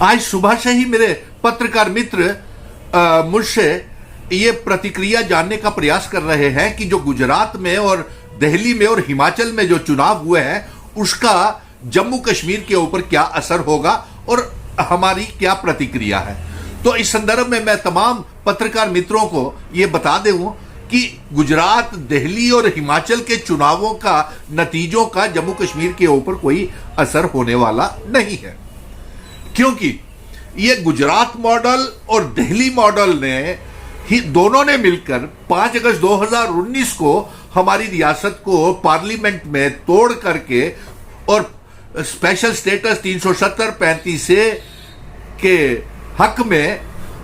आज सुबह से ही मेरे पत्रकार मित्र मुझसे ये प्रतिक्रिया जानने का प्रयास कर रहे हैं कि जो गुजरात में और दिल्ली में और हिमाचल में जो चुनाव हुए हैं उसका जम्मू कश्मीर के ऊपर क्या असर होगा और हमारी क्या प्रतिक्रिया है। तो इस संदर्भ में मैं तमाम पत्रकार मित्रों को ये बता दूं कि गुजरात, दिल्ली और हिमाचल के चुनावों का नतीजों का जम्मू कश्मीर के ऊपर कोई असर होने वाला नहीं है, क्योंकि ये गुजरात मॉडल और दिल्ली मॉडल ने ही दोनों ने मिलकर 5 अगस्त 2019 को हमारी रियासत को पार्लियामेंट में तोड़ करके और स्पेशल स्टेटस 370-35 से के हक में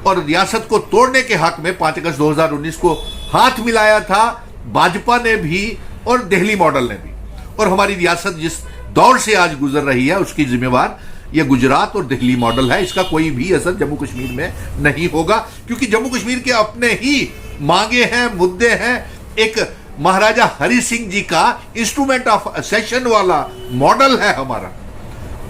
और रियासत को तोड़ने के हक में 5 अगस्त 2019 को हाथ मिलाया था भाजपा ने भी और दिल्ली मॉडल ने भी। और हमारी रियासत जिस दौर से आज गुजर रही है उसकी जिम्मेवार यह गुजरात और दिल्ली मॉडल है। इसका कोई भी असर जम्मू कश्मीर में नहीं होगा, क्योंकि जम्मू कश्मीर के अपने ही मांगे हैं, मुद्दे हैं। एक महाराजा हरि सिंह जी का इंस्ट्रूमेंट ऑफ असेशन वाला मॉडल है हमारा,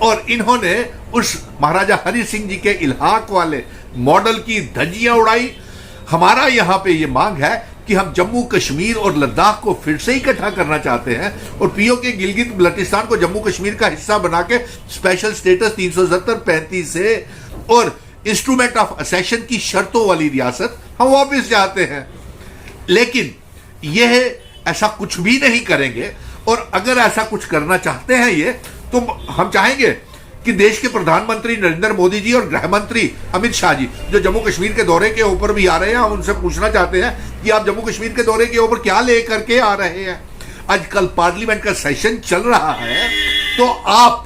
और इन्होंने उस महाराजा हरि सिंह जी के इल्हाक वाले मॉडल की धज्जियां उड़ाई। हमारा यहां पे ये मांग है कि हम जम्मू कश्मीर और लद्दाख को फिर से इकट्ठा करना चाहते हैं और पीओके गिलगित बल्टिस्तान को जम्मू कश्मीर का हिस्सा बना के स्पेशल स्टेटस 370-35 से और इंस्ट्रूमेंट ऑफ असेशन की शर्तों वाली रियासत हम वापस चाहते हैं। लेकिन यह ऐसा कुछ भी नहीं करेंगे, और अगर ऐसा कुछ करना चाहते हैं ये, तो हम चाहेंगे कि देश के प्रधानमंत्री नरेंद्र मोदी जी और गृह मंत्री अमित शाह जी जो जम्मू कश्मीर के दौरे के ऊपर भी आ रहे हैं, हम उनसे पूछना चाहते हैं कि आप जम्मू कश्मीर के दौरे के ऊपर क्या लेकर के आ रहे हैं। आजकल पार्लियामेंट का सेशन चल रहा है, तो आप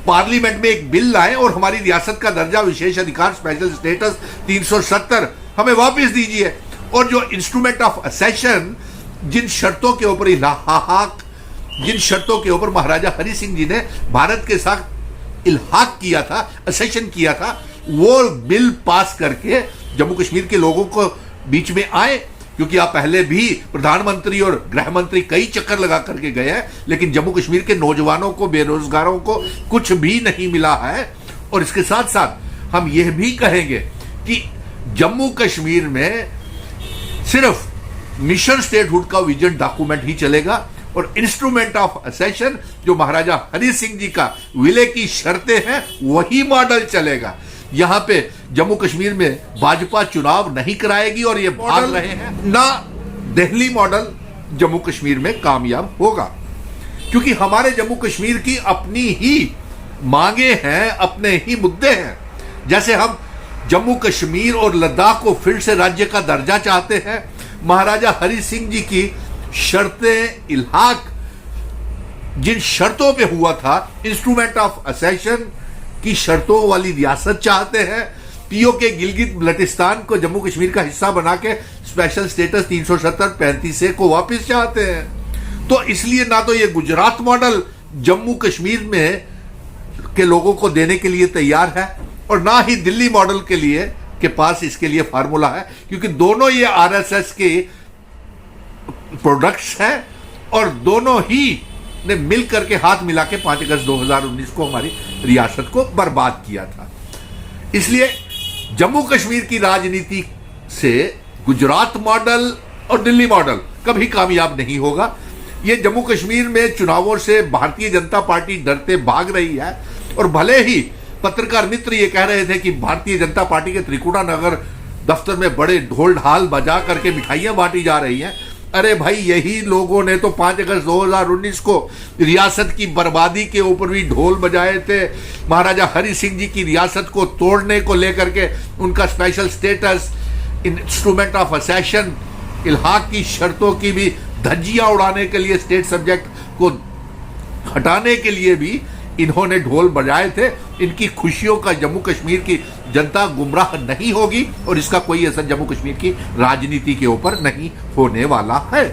पार्लियामेंट में एक बिल लाएं और हमारी रियासत का दर्जा विशेष अधिकार स्पेशल स्टेटस 370 हमें वापस दीजिए। और जो इंस्ट्रूमेंट ऑफ असेशन जिन शर्तों के ऊपर जिन शर्तों के ऊपर महाराजा हरि सिंह जी ने भारत के साथ इल्हाक किया था, असेशन किया था, वो बिल पास करके जम्मू कश्मीर के लोगों को बीच में आए। क्योंकि आप पहले भी प्रधानमंत्री और गृह मंत्री कई चक्कर लगा करके गए हैं, लेकिन जम्मू कश्मीर के नौजवानों को, बेरोजगारों को कुछ भी नहीं मिला है। और इसके साथ साथ हम यह भी कहेंगे कि जम्मू कश्मीर में सिर्फ मिशन स्टेटहुड का विजन डॉक्यूमेंट ही चलेगा, और इंस्ट्रूमेंट ऑफ असेशन जो महाराजा हरि सिंह जी का विलय की शर्तें हैं वही मॉडल चलेगा। यहां पे जम्मू कश्मीर में भाजपा चुनाव नहीं कराएगी, और ये भाग रहे हैं ना दिल्ली मॉडल जम्मू कश्मीर में कामयाब होगा, क्योंकि हमारे जम्मू कश्मीर की अपनी ही मांगे हैं, अपने ही मुद्दे हैं। जैसे हम जम्मू कश्मीर और लद्दाख को फिर से राज्य का दर्जा चाहते हैं, महाराजा हरि सिंह जी की शर्तें, इल्हाक जिन शर्तों पे हुआ था, इंस्ट्रूमेंट ऑफ असेशन की शर्तों वाली रियासत चाहते हैं, पीओके गिलगित बल्टिस्तान को जम्मू कश्मीर का हिस्सा बना के स्पेशल स्टेटस 370-35 से को वापस चाहते हैं। तो इसलिए ना तो ये गुजरात मॉडल जम्मू कश्मीर में के लोगों को देने के लिए तैयार है, और ना ही दिल्ली मॉडल के लिए के पास इसके लिए फार्मूला है, क्योंकि दोनों ये आरएसएस के प्रोडक्ट्स हैं और दोनों ही ने मिल करके हाथ मिला के 5 अगस्त 2019 को हमारी रियासत को बर्बाद किया था। इसलिए जम्मू कश्मीर की राजनीति से गुजरात मॉडल और दिल्ली मॉडल कभी कामयाब नहीं होगा। ये जम्मू कश्मीर में चुनावों से भारतीय जनता पार्टी डरते भाग रही है, और भले ही पत्रकार मित्र ये कह रहे थे कि भारतीय जनता पार्टी के त्रिकुटा नगर दफ्तर में बड़े ढोल ढाल बजा करके मिठाइयां बांटी जा रही हैं। अरे भाई, यही लोगों ने तो 5 अगस्त 2019 को रियासत की बर्बादी के ऊपर भी ढोल बजाए थे। महाराजा हरि सिंह जी की रियासत को तोड़ने को लेकर के उनका स्पेशल स्टेटस, इंस्ट्रूमेंट ऑफ असेशन, इल्हाक की शर्तों की भी धज्जियां उड़ाने के लिए, स्टेट सब्जेक्ट को हटाने के लिए भी इन्होंने ढोल बजाए थे। इनकी खुशियों का जम्मू कश्मीर की जनता गुमराह नहीं होगी, और इसका कोई असर जम्मू कश्मीर की राजनीति के ऊपर नहीं होने वाला है।